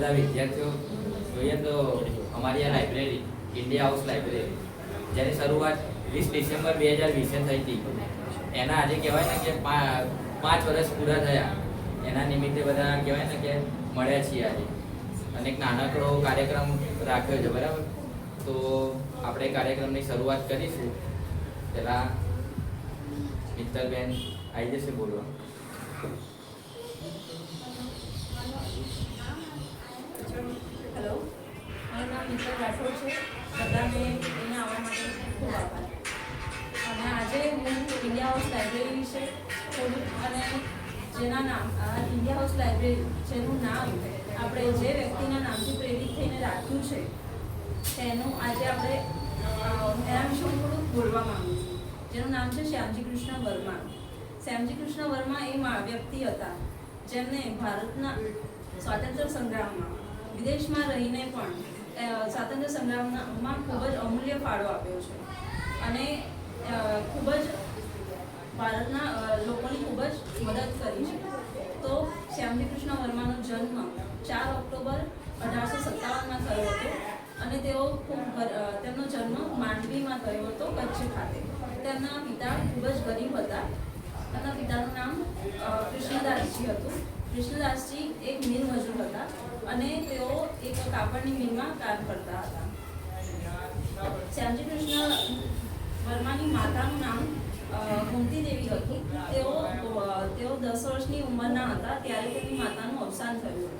બધા વિદ્યાર્થીઓ જોઈએ તો અમારી આ લાઇબ્રેરી ઇન્ડિયા હાઉસ લાઇબ્રેરી જેની શરૂઆત 20 ડિસેમ્બર 2020 થઈ હતી, એના આજે કહેવાય ને કે 5 વર્ષ પૂરા થયા. એના નિમિત્તે બધા કહેવાય ને કે મળ્યા છીએ આજે અને એક નાનકડો કાર્યક્રમ રાખ્યો છે. બરાબર, તો આપણે કાર્યક્રમની શરૂઆત કરીશું. પહેલા મિત્તલબેન આવી જશે બોલવા. હેલો, મારું નામ મિત્તલ રાઠોડ છે. બધાને અહીંયા આવવા માટે ખૂબ આભાર. અને આજે હું ઇન્ડિયા હાઉસ લાઇબ્રેરી વિશે થોડું, અને જેના નામ ઇન્ડિયા હાઉસ લાઇબ્રેરી જેનું નામ આપણે જે વ્યક્તિના નામથી પ્રેરિત થઈને રાખ્યું છે તેનું આજે આપણે એના વિશે હું થોડુંક બોલવા માગું છું. જેનું નામ છે શ્યામજી કૃષ્ણ વર્મા. શ્યામજી કૃષ્ણ વર્મા એ વ્યક્તિ હતા જેમને ભારતના સ્વાતંત્ર્ય સંગ્રામમાં વિદેશમાં રહીને પણ સ્વાતંત્ર્ય સંગ્રામમાં ખૂબ જ અમૂલ્ય ફાળો આપ્યો છે અને ખૂબ જ ભારતના લોકોની ખૂબ જ મદદ કરી છે. તો શ્યામજી કૃષ્ણ વર્માનો જન્મ 4 ઓક્ટોબર 1857માં થયો હતો અને તેમનો જન્મ માંડવીમાં થયો હતો, કચ્છ ખાતે. તેમના પિતા ખૂબ જ ગરીબ હતા. તેમના પિતાનું નામ કૃષ્ણદાસજી હતું. કૃષ્ણદાસજી એક મિલ મજૂર હતા અને તેઓ એક કાપડની મિલમાં કામ કરતા હતા. શ્યામજી કૃષ્ણ વર્માની માતાનું નામ ગોમતી દેવી હતું. તેઓ 10 વર્ષની ઉંમરના હતા ત્યારે તેમની માતાનું અવસાન થયું હતું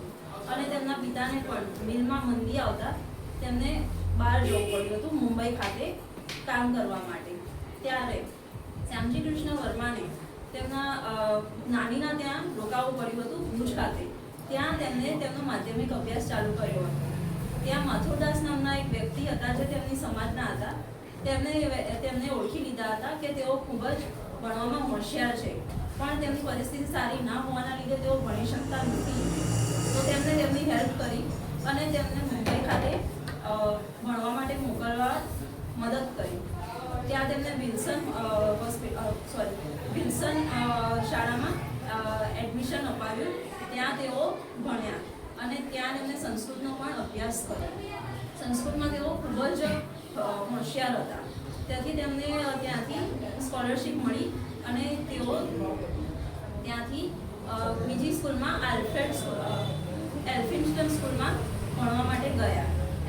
અને તેમના પિતાને પણ મિલમાં મંદી આવતા તેમને બહાર જવું પડ્યું હતું, મુંબઈ ખાતે કામ કરવા માટે. ત્યારે શ્યામજી કૃષ્ણ વર્માને તેમના નાનીના ત્યાં રોકાવું પડ્યું હતું, ભુજ ખાતે. ત્યાં તેમને તેમનો માધ્યમિક અભ્યાસ ચાલુ કર્યો હતો. ત્યાં મથુરદાસ નામના એક વ્યક્તિ હતા જે તેમની સમાજના હતા. તેમને ઓળખી લીધા હતા કે તેઓ ખૂબ જ ભણવામાં હોશિયાર છે, પણ તેમની પરિસ્થિતિ સારી ના હોવાના લીધે તેઓ ભણી શકતા નથી. તો તેમણે તેમની હેલ્પ કરી અને તેમને મુંબઈ ખાતે ભણવા માટે મોકલવા મદદ કરી. ત્યાં તેમને વિલ્સન શાળામાં એડમિશન અપાવ્યું. ત્યાં તેઓ ભણ્યા અને ત્યાં તેમને સંસ્કૃતનો પણ અભ્યાસ કર્યો. સંસ્કૃતમાં તેઓ ખૂબ જ હોશિયાર હતા. ત્યાંથી તેમને ત્યાંથી સ્કોલરશિપ મળી અને તેઓ ત્યાંથી બીજી સ્કૂલમાં એલ્ફિન્સ્ટન સ્કૂલમાં ભણવા માટે ગયા.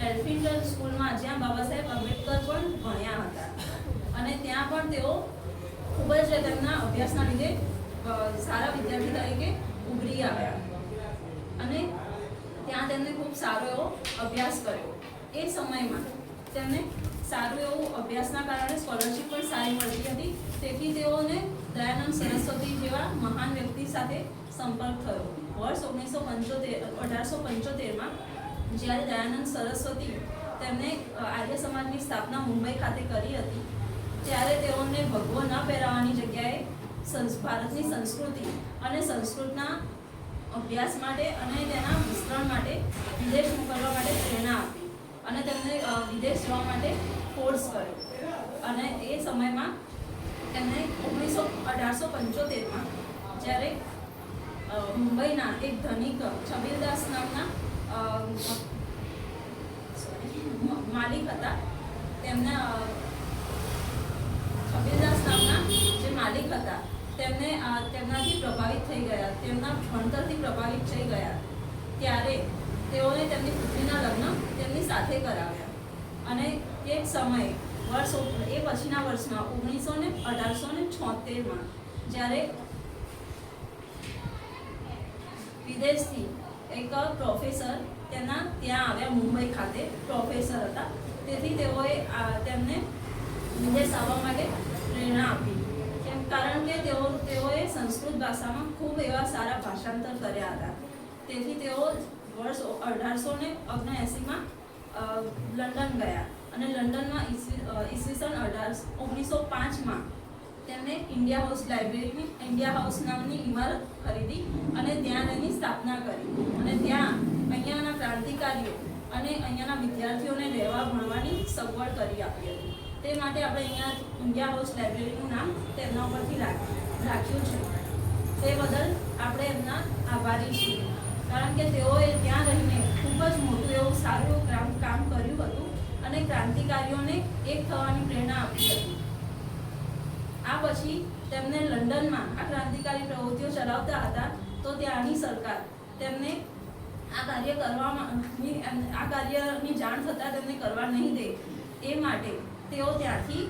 એલ્ફિન્સ્ટન સ્કૂલમાં જ્યાં બાબા સાહેબ આંબેડકર પણ ભણ્યા હતા અને ત્યાં પણ તેઓ ખૂબ જ તેમના અભ્યાસના લીધે સારા વિદ્યાર્થી તરીકે ઉભરી આવ્યા અને ત્યાં તેમને ખૂબ સારો એવો અભ્યાસ કર્યો. એ સમયમાં તેમને સારું એવું અભ્યાસના કારણે સ્કોલરશિપ પણ સારી મળતી હતી. તેથી તેઓને દયાનંદ સરસ્વતી જેવા મહાન વ્યક્તિ સાથે સંપર્ક થયો. વર્ષ 1875માં જ્યારે દયાનંદ સરસ્વતી તેમણે આર્ય સમાજની સ્થાપના મુંબઈ ખાતે કરી હતી ત્યારે તેઓને ભગવો ન પહેરાવવાની જગ્યાએ ભારતની સંસ્કૃતિ અને સંસ્કૃતના અભ્યાસ માટે અને તેના વિસ્તરણ માટે વિદેશ મોકલવા માટે પ્રેરણા આપી અને તેમને વિદેશ જવા માટે ફોર્સ કર્યો. અને એ સમયમાં તેમને 1875માં જ્યારે મુંબઈના એક ધનિક છબીલદાસ નામના માલિક હતા, તેમના છબીલદાસ નામના જે માલિક હતા તેમને તેમનાથી પ્રભાવિત થઈ ગયા, તેમના ભણતરથી પ્રભાવિત થઈ ગયા. ત્યારે તેઓને તેમની પુત્રીના લગ્ન તેમની સાથે કરાવ્યા અને તે સમયે એ પછીના વર્ષમાં 1876માં જ્યારે વિદેશથી એક પ્રોફેસર ત્યાં આવ્યા, મુંબઈ ખાતે પ્રોફેસર હતા. તેથી તેઓએ તેમને વિદેશ આવવા માટે પ્રેરણા આપી. કારણ કે તેઓએ સંસ્કૃત ભાષામાં ખૂબ એવા સારા ભાષાંતર કર્યા હતા. તેથી તેઓ વર્ષ 1879માં લંડન ગયા અને લંડનમાં ઈસવીસન 1905માં તેમણે ઇન્ડિયા હાઉસ નામની ઇમારત ખરીદી અને ત્યાં તેની સ્થાપના કરી અને ત્યાં અહીંયાના ક્રાંતિકારીઓ અને અહીંયાના વિદ્યાર્થીઓને રહેવા ભણવાની સગવડ કરી આપી હતી. તે માટે આપણે અહીંયા ઇન્ડિયા હાઉસ લાઇબ્રેરીનું નામ તેમના ઉપરથી રાખ્યું છે. તે બદલ આપણે એમના આભારી છીએ. કારણ કે તેઓએ ત્યાં રહીને ખૂબ જ મોટું એવું સારું એવું કામ કર્યું હતું અને ક્રાંતિકારીઓને એક થવાની પ્રેરણા આપી હતી. આ પછી તેમને લંડનમાં આ ક્રાંતિકારી પ્રવૃત્તિઓ ચલાવતા હતા તો ત્યાંની સરકાર તેમને આ કાર્યની જાણ થતાં તેમને કરવા નહીં દે એ માટે તેઓ ત્યાંથી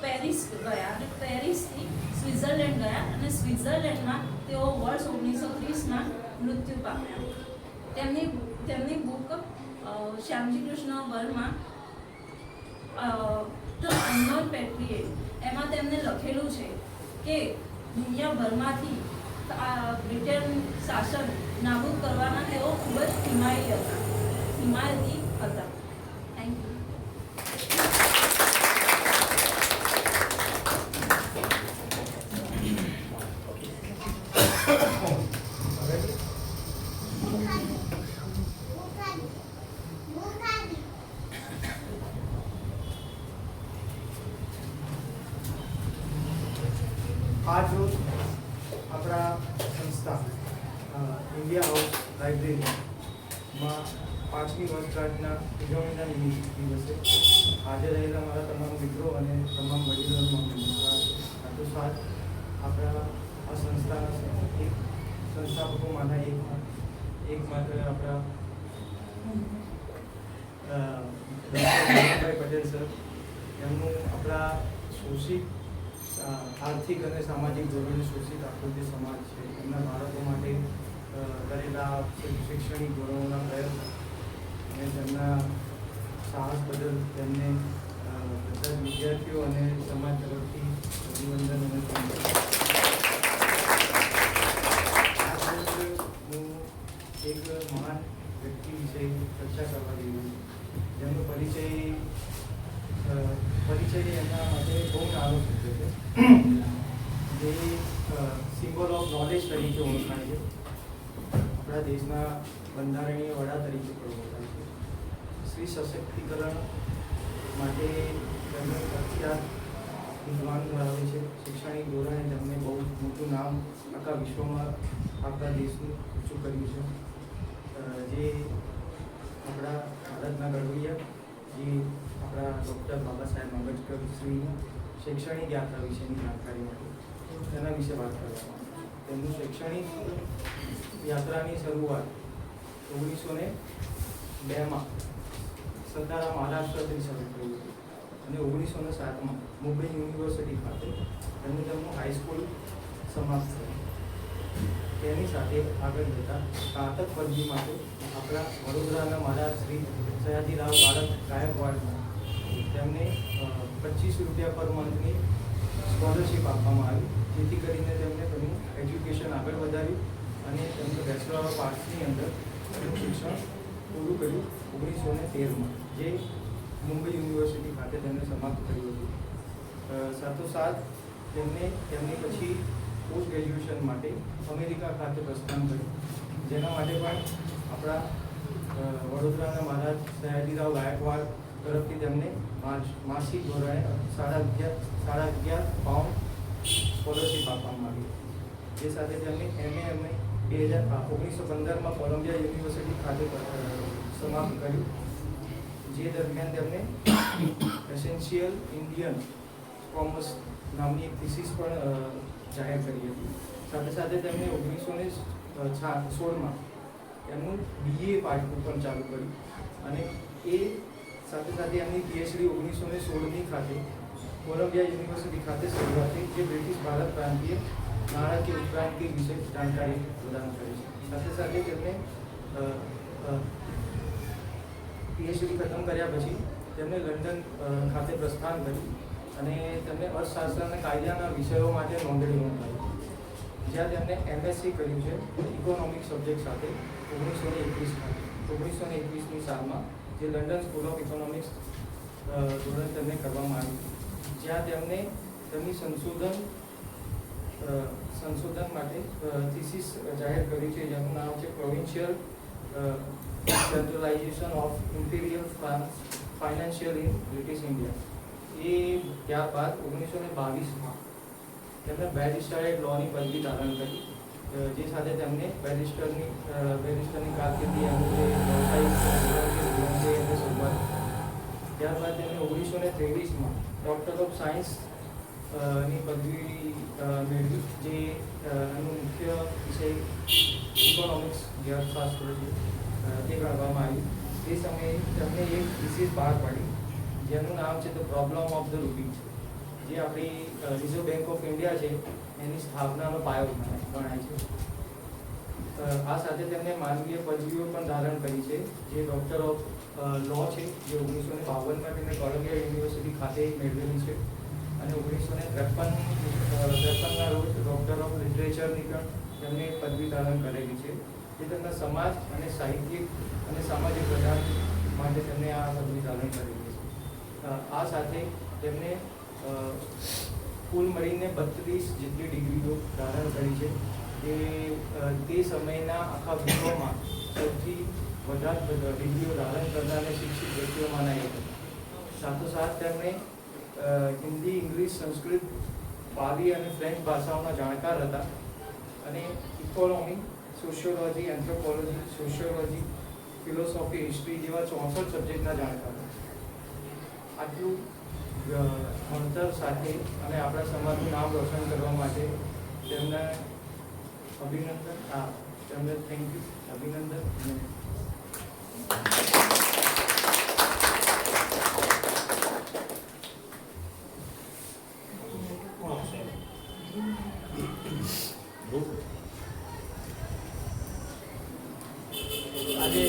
પેરિસ ગયા અને પેરિસથી સ્વિટ્ઝરલેન્ડ ગયા અને સ્વિટ્ઝરલેન્ડમાં તેઓ વર્ષ 1930માં મૃત્યુ પામ્યા. તેમની book Shyamji Krishna Varma the unknown patriot એમાં તેમને લખેલું છે કે દુનિયાભરમાંથી બ્રિટન શાસન નાબૂદ કરવાના તેઓ ખૂબ જ હિમાયતી હતા. Thank you. आज रोज अपना संस्था इंडिया हाउस लाइब्रेरी में 5મી વર્ષગાંઠના ઉજવણીના દિવસે હાજર રહેલા મારા તમામ મિત્રો અને તમામ વડીલોનો નમસ્કાર. સાથોસાથ આપણા આ સંસ્થાના એક સંસ્થાપકોમાંના એકમાત્ર આપણા ભાઈ પટેલ સર, એમનું આપણા શોષિત આર્થિક અને સામાજિક ધોરણે શોષિત આખો જે સમાજ છે એમના બાળકો માટે કરેલા શૈક્ષણિક ધોરણોના પ્રયત્નો અને તેમના સાહસ બદલ તેમને બધા જ વિદ્યાર્થીઓ અને સમાજ તરફથી અભિનંદન અને હું એક મહાન વ્યક્તિ વિશે ચર્ચા કરવા જઈ રહ્યો છું, જેમનો પરિચય એમના માટે બહુ નાનો શબ્દ છે, જે સિમ્બોલ ઓફ નોલેજ તરીકે ઓળખાય છે. આપણા દેશના બંધારણીય વડા તરીકે પણ ઓળખાય છે. સ્ત્રી સશક્તિકરણ માટે તેમને પ્રખ્યાત વિદ્વાન ધરાવે છે. શૈક્ષણિક ધોરણે તેમને બહુ મોટું નામ આખા વિશ્વમાં આપણા દેશનું ઊંચું કર્યું છે. જે આપણા ભારતના ઘડવૈયા જે આપણા ડૉક્ટર બાબા સાહેબ આંબેડકર શ્રીની શૈક્ષણિક યાત્રા વિશેની જાણકારી માટે તેના વિશે વાત કરવામાં આવે. તેમનું શૈક્ષણિક યાત્રાની શરૂઆત 1902માં સતારા મહારાષ્ટ્રથી શરૂ થઈ હતી અને 1907માં મુંબઈ યુનિવર્સિટી ખાતે તેમનું હાઈસ્કૂલ સમાપ્ત થયું. તેની સાથે આગળ જતા સ્નાતક પદવી માટે આપણા વડોદરાના મહારાજ શ્રી સયાજીરાવ બાળક ગાયકવાડમાં તેમને 25 રૂપિયા પર મંથની સ્કોલરશીપ આપવામાં આવી, જેથી કરીને તેમને તેમનું એજ્યુકેશન આગળ વધાર્યું અને તેમનું બેચલર ઓફ આર્ટ્સની અંદર તેમનું શિક્ષણ પૂરું કર્યું 1913માં, જે મુંબઈ યુનિવર્સિટી ખાતે તેમને સમાપ્ત કર્યું હતું. સાથોસાથ તેમની પછી પોસ્ટ ગ્રેજ્યુએશન માટે અમેરિકા ખાતે પ્રસ્થાન કર્યું, જેના માટે પણ આપણા વડોદરાના મહારાજ સયાજીરાવ ગાયકવાડ તરફથી તેમને માસિક ધોરણે £11.5 સ્કોલરશીપ આપવામાં આવી, જે સાથે તેમને MA 1915માં કોલંબિયા યુનિવર્સિટી ખાતે સમાપ્ત કર્યું, જે દરમિયાન તેમને એસેન્શિયલ ઇન્ડિયન કોમર્સ નામની એક થીસીસ પણ જાહેર કરી હતી. સાથે સાથે તેમણે 1916માં એમનું BA પાઠવું પણ ચાલુ કર્યું અને એ સાથે સાથે એમની PhD 1916ની ખાતે કોલંબિયા યુનિવર્સિટી ખાતે શરૂઆત થઈ, જે બ્રિટિશ ભારત પ્રાંતીય નાણાકીય ઉત્ક્રાંતિ વિશે જાણકારી પ્રદાન કરી છે. સાથે સાથે તેમને PhD ખતમ કર્યા પછી તેમણે લંડન ખાતે પ્રસ્થાન કર્યું અને તેમને અર્થશાસ્ત્ર અને કાયદાના વિષયો માટે નોંધણી નોંધાવી, જ્યાં તેમણે MSc કર્યું છે ઇકોનોમિક સબ્જેક્ટ સાથે 1921ની સાલમાં, જે લંડન સ્કૂલ ઓફ ઇકોનોમિક્સ ધોરણ તેમને કરવામાં આવ્યું, જ્યાં તેમને તેમની સંશોધન માટે થીસીસ જાહેર કરી છે, જેનું નામ છે provincial centralisation of imperial financial in British India. એ ત્યારબાદ 1922માં તેમણે બેરિસ્ટરેટ લોની પદવી ધારણ કરી જે સાથે તેમને બેરિસ્ટરની કારકિર્દી એમનું જે વ્યવસાયિક જીવન છે એમને શરૂઆત. ત્યારબાદ તેમણે 1923માં ડૉક્ટર ઓફ સાયન્સ ની પદવી મેળવી, જે એનું મુખ્ય વિષય ઇકોનોમિક્સ જે અર્થશાસ્ત્ર છે તે ગણવામાં આવ્યું. તે સમયે તેમણે એક થીસીસ બહાર પાડી જેનું નામ છે ધ પ્રોબ્લેમ ઓફ ધ રૂપી છે, જે આપણી રિઝર્વ બેંક ઓફ ઇન્ડિયા છે એની સ્થાપનાનો પાયો ગણાય છે. આ સાથે તેમણે માનવીય પદવીઓ પણ ધારણ કરી છે, જે ડૉક્ટર ઓફ લો છે, જે 1952માં તેમણે કોલંબિયા યુનિવર્સિટી ખાતે મેળવેલી છે, અને 1953ના રોજ ડૉક્ટર ઓફ લિટરેચરની પણ તેમણે પદવી ધારણ કરેલી છે, જે તેમના સમાજ અને સાહિત્યિક અને સામાજિક પ્રદાન માટે તેમણે આ પદવી ધારણ કરેલી છે. આ સાથે તેમણે કુલ મળીને 32 જેટલી ડિગ્રીઓ ધારણ કરી છે. તે સમયના આખા વિશ્વમાં સૌથી વધારે ડિગ્રીઓ ધારણ કરનાર શિક્ષિત વ્યક્તિઓમાંના એક હતા. સાથોસાથ તેમણે હિન્દી, ઇંગ્લિશ, સંસ્કૃત, પાલી અને ફ્રેન્ચ ભાષાઓના જાણકાર હતા, અને economy, sociology, anthropology, sociology, philosophy, history જેવા 64 સબ્જેક્ટના જાણકાર હતા. આટલું ભણતર સાથે અને આપણા સમાજનું નામ રોશન કરવા માટે તેમને અભિનંદન. તેમને થેન્ક યુ, અભિનંદન. આજે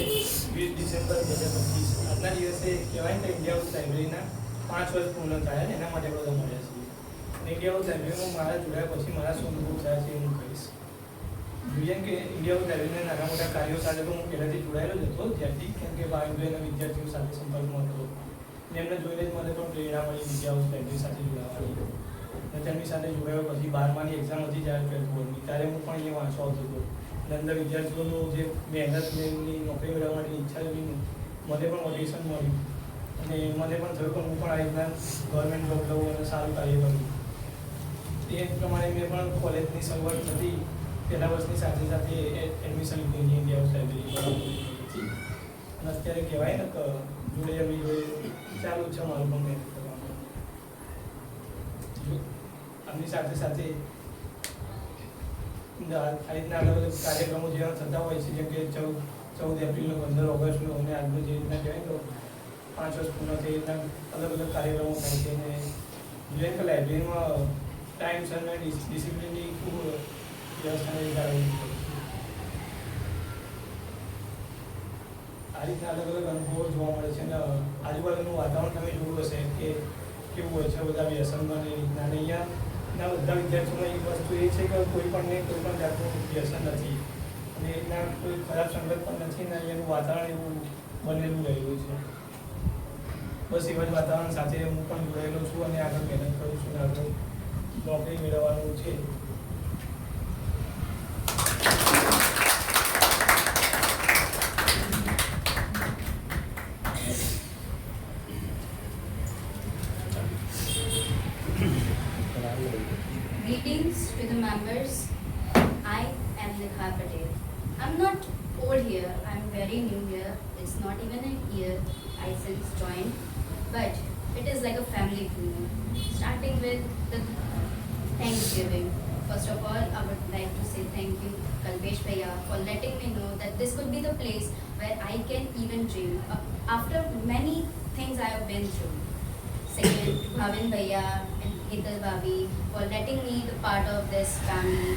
20 ડિસેમ્બર 2025 આજના દિવસે કહેવાય કે ઇન્ડિયા હાઉસ લાઇબ્રેરીના 5 વર્ષ પૂર્ણ થયા, એના માટે બધા મળ્યા છીએ. અને ઇન્ડિયા હાઉસ લાઇબ્રેરીમાં મારા જોડાયા પછી મારા શું અનુભવ થયા છે એ હું કહીશ. જેમ કે ઇન્ડિયા હાઉસ લાઇબ્રેરીના નાના મોટા કાર્યો સાથે તો હું પહેલાંથી જોડાયેલો જ હતો, જ્યારથી કેમ કે બાળકોના વિદ્યાર્થીઓ સાથે સંપર્કમાં હતો, અને એમને જોઈને જ મને પણ પ્રેરણા મળી ઇન્ડિયા હાઉસ લાઇબ્રેરી સાથે જોડાવાની. અને તેમની સાથે જોડાયો પછી 12માની એક્ઝામ હતી જ્યારે 12th બોર્ડની, ત્યારે હું પણ અહીંયા વાંચવા આવતો હતો. અને અંદર વિદ્યાર્થીઓનું જે મહેનતની નોકરી મેળવવા માટેની ઈચ્છા જોઈને મને પણ મોટિવેશન મળ્યું, અને મને પણ થયું કે હું પણ આ રીતના ગવર્મેન્ટ જોબ લઉં અને સારું કાર્ય કરું. તે પ્રમાણે મેં પણ કોલેજની શરૂઆત થતી પહેલા વર્ષની સાથે સાથે એડમિશન લીધું ઇન્ડિયા હાઉસ લાઇબ્રેરી. અને અત્યારે કહેવાય ને કે જોડે એમની જોડે ચાલુ જ છે મારું પણ મહેનત કરવાનું. આમની સાથે સાથે આ રીતના અલગ અલગ કાર્યક્રમો જેવા થતા હોય છે, જેમ કે 14 એપ્રિલનો, 15 ઓગસ્ટનો, અને આજનો જે રીતના કહેવાય તો 5 વર્ષ પૂર્ણ થઈ રીતના અલગ અલગ કાર્યક્રમો થાય છે. અને જોઈએ કે લાઇબ્રેરીમાં ટાઈમ્સ અને ડિસિપ્લિનની ખૂબ વ્યવસ્થાને જાળવવી પડે. આ રીતના અલગ અલગ અનુભવો જોવા મળે છે. અને આજુબાજુનું વાતાવરણ તમે જોયું હશે કે કેવું હોય છે, બધા વ્યસનમાં એ રીતના. અને અહીંયાના બધા વિદ્યાર્થીઓમાં એક વસ્તુ એ છે કે કોઈ પણ જાતનું વ્યસન નથી, અને એના કોઈ ખરાબ સંગત પણ નથી, અને અહીંયાનું વાતાવરણ એવું બનેલું રહેલું છે. બસ એવા જ વાતાવરણ સાથે હું પણ જોડાયેલો છું અને આગળ મહેનત કરું છું અને આગળ નોકરી મેળવવાનું છે. Greetings to the members. I am Nikha Patel. I'm not old here. I'm very new here. It's not even a year I since joined, but it is like a family to me. Starting with the Thanksgiving. First of all, I would like to say thank you, Kalpesh Bhaiya, for letting me know that this could be the place where I can even dream after many things I have been through. Second, to Bhavin Bhaiya and Hital Bhabi for letting me the part of this family.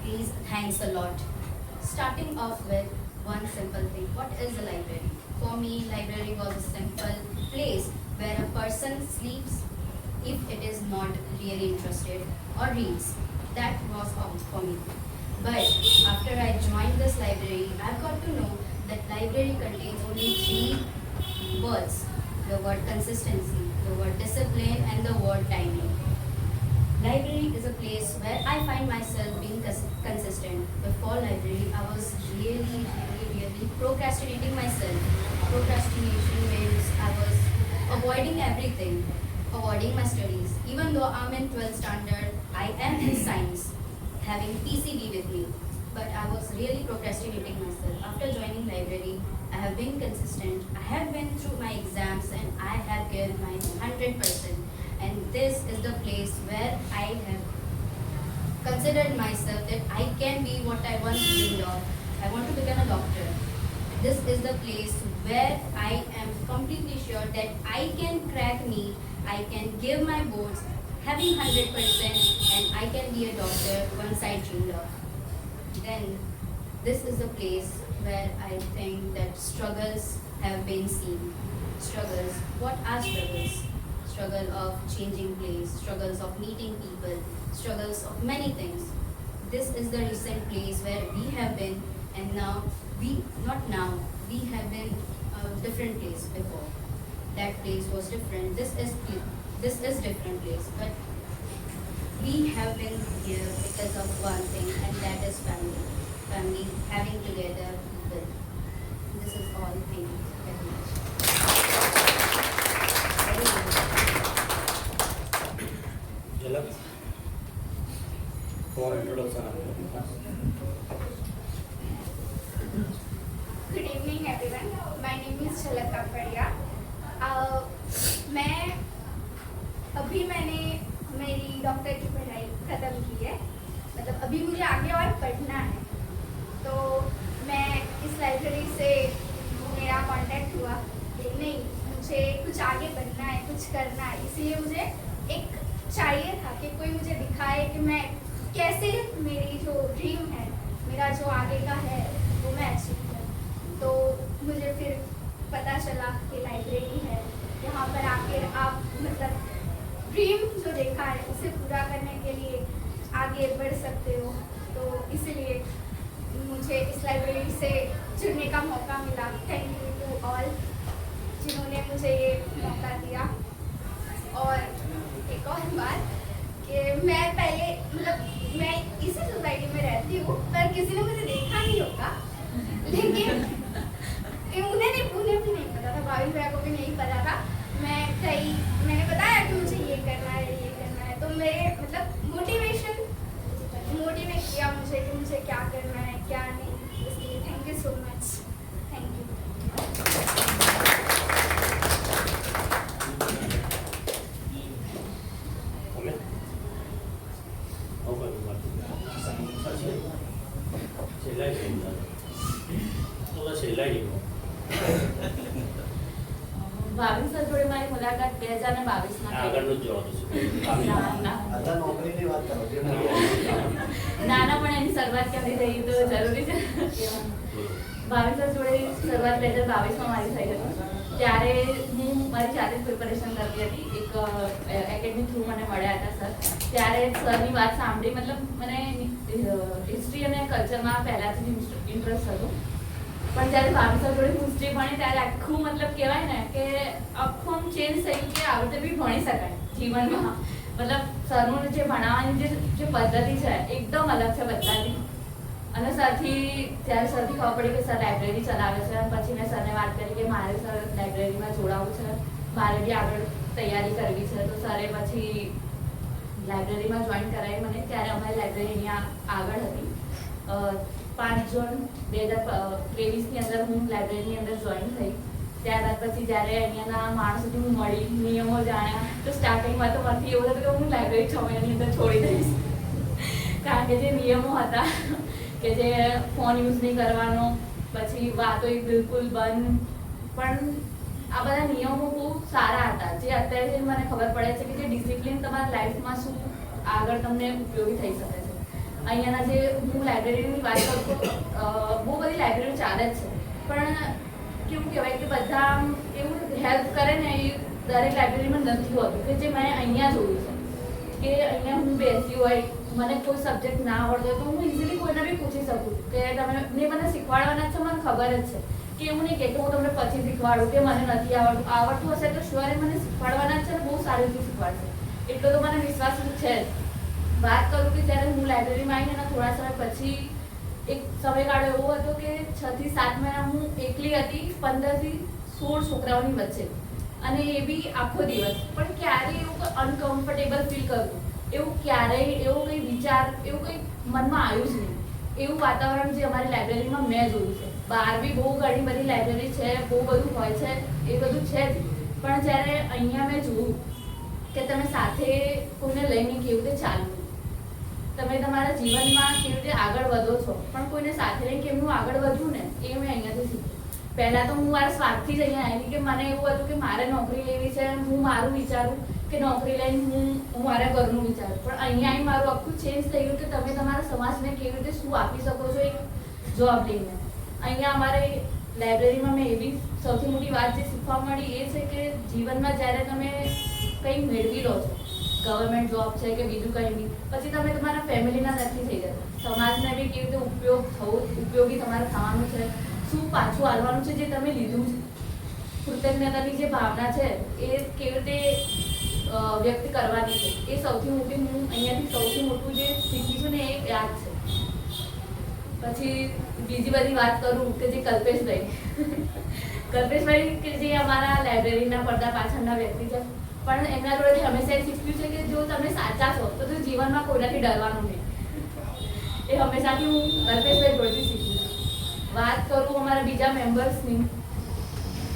Please, thanks a lot. Starting off with one simple thing. What is a library? For me, library was a simple place where a person sleeps if it is not really interested or reads. That was all for me. But after I joined this library, I got to know that library contains only 3 words. The word consistency, the word discipline, and the word timing. Library is a place where I find myself being consistent. Before library, I was really procrastinating myself. Procrastination means I was avoiding everything, avoiding my studies. Even though I'm in 12th standard, I am in science. having PCB with me. But I was really procrastinating myself. After joining library, I have been consistent. I have been through my exams and I have given my 100%. And this is the place where I have considered myself that I can be what I once dreamed of. I want to become a doctor. This is the place where I am completely sure that I can crack NEET, I can give my boards, having 100%, and I can be a doctor once I dreamed of. Then this is the place where I think that struggles have been seen. Struggles. What are struggles? Struggle of changing place, struggles of meeting people, struggles of many things. This is the recent place where we have been, and now we have been a different place before. That place was different. This is different place, but we have been here because of one thing, and that is family. Family having together with. This is all. Thank you very much. झलक for introduction Good evening everyone. My name is Jhalak Kapadia. मैंने मेरी doctor की पढ़ाई ख़त्म की है, मतलब अभी मुझे आगे और पढ़ना है। तो मैं इस लाइब्रेरी से मेरा कांटेक्ट हुआ कि नहीं, मुझे कुछ आगे बढ़ना है, कुछ करना है, इसलिए मुझे एक चाहिए था कि कोई मुझे दिखाए कि मैं कैसे मेरी जो ड्रीम है, मेरा जो आगे का है, वो मैं अचीव करूँ। तो मुझे फिर पता चला कि लाइब्रेरी है, यहाँ पर आकर आप मतलब ड्रीम जो देखा है उसे पूरा करने के लिए आगे बढ़ सकते हो। तो इसलिए मुझे इस लाइब्रेरी से जुड़ने का मौका मिला। थैंक यू टू ऑल जिन्होंने मुझे ये मौका दिया। और एक और बात कि मैं पहले मतलब मैं इसी सोसाइटी में रहती हूँ, पर किसी ने मुझे देखा नहीं होगा, लेकिन उन्हें भी नहीं पता था, भाभी भैया को भी नहीं पता था। मैंने बताया कि मुझे ये करना है, तो मेरे मतलब मोटिवेट किया मुझे कि मुझे क्या करना है क्या नहीं। इसलिए thank you so much. Thank you. हमें और છેલ્લા ભાવિન સર જોડે મારી મુલાકાત 2022માં આગળનું જ જોવાનું નાના પણ એની શરૂઆત ક્યાંથી થઈ તો જરૂરી છે। ભાવિન સર જોડે શરૂઆત 2022માં મારી થઈ હતી। ત્યારે હું મારી જાતે જ પ્રિપરેશન કરતી હતી। એક એકેડમી થ્રુ મને મળ્યા હતા સર। ત્યારે સરની વાત સાંભળી, મતલબ મને હિસ્ટ્રી અને કલ્ચરમાં પહેલાંથી જ ઇન્ટરેસ્ટ હતો, પણ જ્યારે ભાવિન સર જોડે હિસ્ટ્રી ભણી ત્યારે આખું મતલબ કહેવાય ને કે આખું ચેન્જ થઈ ગયું કે આવી રીતે બી ભણી શકાય જીવનમાં। મતલબ સરનું જે ભણાવવાની જે પદ્ધતિ છે એકદમ અલગ છે બધાથી। અને સરથી ત્યારે સરથી ખબર પડી કે સર લાઇબ્રેરી ચલાવે છે, અને પછી મેં સરને વાત કરી કે મારે સર લાઇબ્રેરીમાં જોડાવવું છે, મારે બી આગળ તૈયારી કરવી છે। તો સરે પછી લાઇબ્રેરીમાં જોઈન કરાવી મને। ત્યારે અમારી લાઇબ્રેરી અહીંયા આગળ હતી। 5 જૂન 2023ની અંદર હું લાઇબ્રેરીની અંદર જોઈન થઈ। ત્યારબાદ પછી જ્યારે અહીંયાના માણસોથી હું મળી, નિયમો જાણ્યા, તો સ્ટાર્ટિંગમાં તો મને એવું હતું કે હું લાઇબ્રેરી 6 મહિનાની અંદર છોડી દઈશ, કારણ કે જે નિયમો હતા કે જે ફોન યુઝ નહીં કરવાનો, પછી વાતો બિલકુલ બંધ, પણ આ બધા નિયમો બહુ સારા હતા, જે અત્યારે મને ખબર પડે છે કે જે ડિસિપ્લિન તમારા લાઈફમાં શું આગળ તમને ઉપયોગી થઈ શકે છે। અહીંયાના જે હું લાઇબ્રેરીની વાત કરું તો બહુ બધી લાઇબ્રેરીઓ ચાલે જ છે, પણ કેવું કહેવાય કે બધા એવું હેલ્પ કરે ને એ દરેક લાઇબ્રેરીમાં નથી હોતું કે જે મેં અહીંયા જોયું છે કે અહીંયા હું બેસી હોય, મને કોઈ સબ્જેક્ટ ના આવડતો હોય તો હું ઇઝીલી કોઈને બી પૂછી શકું કે તમે મને શીખવાડવાના છે, મને ખબર જ છે કે એવું નહીં કે હું તમને પછી શીખવાડું કે મને નથી આવડતું હશે તો શ્યોર મને શીખવાડવાના છે, બહુ સારી રીતે શીખવાડશે, એટલો તો મને વિશ્વાસ છે જ। વાત કરું કે જ્યારે હું લાઇબ્રેરીમાં આવીને એના થોડા સમય પછી એક સમયગાળો એવો હતો કે 6 થી 7 મહિના હું એકલી હતી 15 થી 16 છોકરાઓની વચ્ચે, અને એ બી આખો દિવસ, પણ ક્યારેય એવું અનકમ્ફર્ટેબલ ફીલ કરું એવું ક્યારેય એવો કંઈ વિચાર એવું કંઈ મનમાં આવ્યું જ નહીં. એવું વાતાવરણ જે અમારી લાઇબ્રેરીમાં મેં જોયું છે. બહાર બી બહુ ઘણી બધી લાઇબ્રેરી છે, બહુ બધું હોય છે, એ બધું છે જ. પણ જ્યારે અહીંયા મેં જોયું કે તમે સાથે કોઈને લઈને કેવી રીતે ચાલવું, તમે તમારા જીવનમાં કેવી રીતે આગળ વધો છો, પણ કોઈને સાથે લઈને કેમનું આગળ વધવું ને એ મેં અહીંયાથી શીખ્યું. પહેલાં તો હું મારા સ્વાર્થથી જ અહીંયા આવી કે મને એવું હતું કે મારે નોકરી લેવી છે, હું મારું વિચારું કે નોકરી લઈને હું મારા ઘરનું વિચારું. પણ અહીંયા આવી મારું આખું ચેન્જ થઈ ગયું કે તમે તમારા સમાજને કેવી રીતે શું આપી શકો છો એક જોબ લઈને. અહીંયા અમારે લાઇબ્રેરીમાં મેં એવી સૌથી મોટી વાત જે શીખવા મળી એ છે કે જીવનમાં જ્યારે તમે કંઈ મેળવી લો છો, ગવર્મેન્ટ જોબ છે કે બીજું કંઈ બી, પછી તમે તમારા ફેમિલીના નથી થઈ જતા. સમાજને બી કેવી રીતે ઉપયોગી તમારે થવાનું છે, શું પાછું આવવાનું છે જે તમે લીધું છે, કૃતજ્ઞતાની જે ભાવના છે એ કેવી રીતે વ્યક્ત કરવાની છે, એ સૌથી મોટી હું અહીંયાથી સૌથી મોટું જે શીખી છું ને એ યાદ છે. પછી બીજી બધી વાત કરું કે જે કલ્પેશભાઈ કે જે અમારા લાઇબ્રેરીના પડદા પાછળના વ્યક્તિ છે, પણ એમના જોડેથી હંમેશા એ શીખ્યું છે કે જો તમે સાચા છો તો જીવનમાં કોઈનાથી ડરવાનું નહીં. એ હંમેશાથી હું કલ્પેશભાઈ જોડેથી શીખી છું. વાત કરું અમારા બીજા મેમ્બર્સની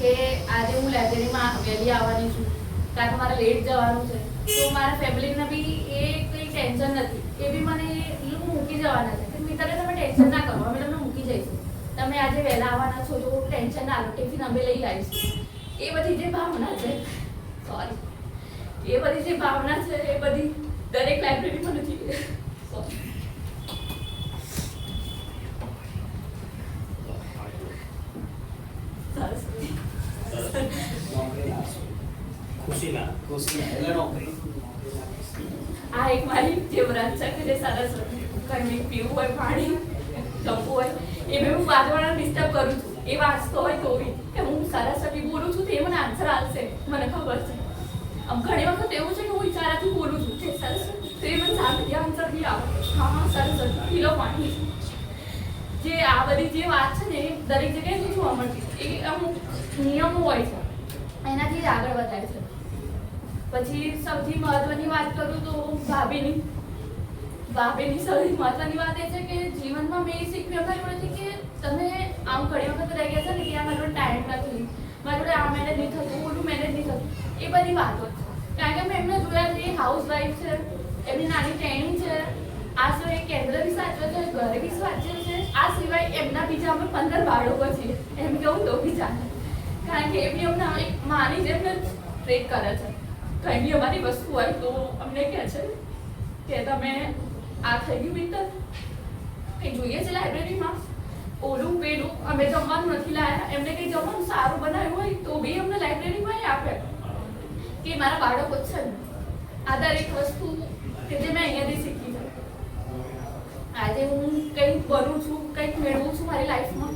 કે આજે હું લાઇબ્રેરીમાં વહેલી આવવાની છું, કાં તો મારે લેટ જવાનું છે, તો મારા ફેમિલીને બી એ કંઈ ટેન્શન નથી. એ બી મને મૂકી જવાના છે કે મિત્રને તમે ટેન્શન ના કરો, અમે તમને મૂકી જઈશું, તમે આજે વહેલા આવવાના છો તો ટેન્શન ના લો, ટિફિન અમે લઈ આવીશું. એ બધી જે ભાવના છે, સોરી, એ બધી જે ભાવના છે એ બધી દરેક લાઇબ્રેરીમાં નથી. સોરી. ખુશીના આ એક મારી જે વ્રત છે કે જે સરસ કંઈ પીવું હોય, પાણી જમવું હોય, એ મેં હું બાજુવાળાને ડિસ્ટર્બ કરું છું. એ વાંચતો હોય તો બી કે હું સરસ્વતી બોલું છું તો એ મને આન્સર આવશે, મને ખબર છે. ઘણી વખત એવું છે કે હું ઈશારાથી બોલું છું કે સરસ્વતી, તો એ મને સામેથી આન્સર બી આવે, હા સરસ્વતી પીલો પાણી. જે આ બધી જે વાત છે ને એ દરેક જગ્યાએ જોવા મળતી, એ અમુક નિયમો હોય છે, એનાથી જ આગળ વધારે છે. પછી સૌથી મહત્વની વાત કરું તો ભાભીની સૌથી મહત્વની વાત એ છે કે જીવનમાં મેં એ શીખ્યું એમના જોડેથી કે તમે આમ ઘણી વખત રહી ગયા છે ને કે મારા જોડે ટાઈમ નથી, મારા જોડે આ મેનેજ નહીં થતું, ઓલું મેનેજ નહીં થતું, એ બધી વાતો છે. કારણ કે મેં એમને જોયા છે, હાઉસવાઈફ છે, એમની નાની ટ્રેનિંગ છે, આ સિવાય કેન્દ્ર બી સાચવે છે, ઘરે બી સાચવે છે, આ સિવાય એમના બીજા અમે 15 બાળકો છીએ, એમ કેવું તો બી ચાલે. કારણ કે એમની અમને એક માની જેમ ટ્રેક કરે છે. કંઈ બી અમારી વસ્તુ હોય તો અમને કહે છે કે તમે આ થઈ ગયું મિત્ર, કંઈ જોઈએ છે લાઇબ્રેરીમાં, ઓલું પેલું, અમે જમવાનું નથી લાવ્યા, એમને કંઈ જમવાનું સારું બનાવ્યું હોય તો બી અમને લાઇબ્રેરીમાં આપે કે મારા બાળકો છે ને. આ દરેક વસ્તુ કે જે મેં અહીંયાથી શીખી છે. આજે હું કંઈક બનું છું, કંઈક મેળવું છું મારી લાઈફમાં,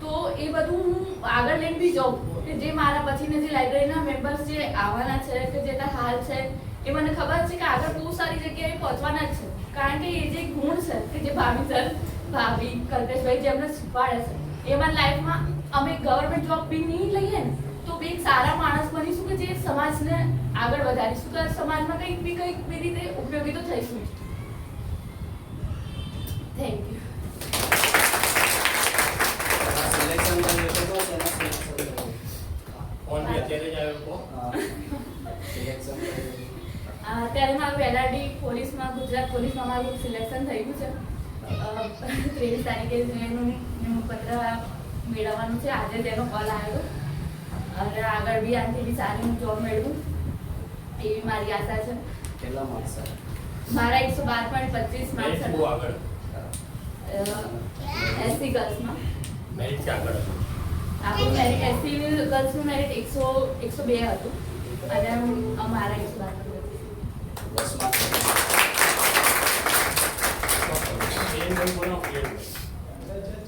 તો એ બધું હું આગળ લઈને બી જાઉં કે જે મારા પછીના જે લાઇબ્રેરીના મેમ્બર્સ જે આવવાના છે કે જે હાલ છે, એ મને ખબર છે કે આગળ બહુ સારી જગ્યાએ પહોંચવાના જ છે. કારણ કે એ જે ગુણ છે કે જે ભાભી કલ્પેશભાઈ જે અમને શીખવાડે છે, એ મારી લાઈફમાં અમે ગવર્મેન્ટ જોબ બી નહીં લઈએ ને તો બી એક સારા માણસ બનીશું કે જે સમાજને આગળ વધારીશું, કે સમાજમાં કંઈક બી રીતે ઉપયોગી તો થઈશું. Thank you. અત્યારે મારું LRD પોલીસમાં, ગુજરાત પોલીસમાં મારું સિલેક્શન થયું છે. 23 તારીખે એનું નિમણૂક પત્ર મેળવવાનું છે. આજે તેનો કોલ આવ્યો અને આગળ બી આનાથી બી સારી હું જોબ મેળવું એવી મારી આશા છે. કેટલા માર્ક્સ? મારા 112.25 માર્ક્સ બહુ આગળ SC ગર્લ્સમાં. મેરિટ છે આગળ આપણું મેરિટ SC ગર્લ્સનું મેરિટ 102 હતું અને અમારા 112. 10 માર્ક્સ. બોલો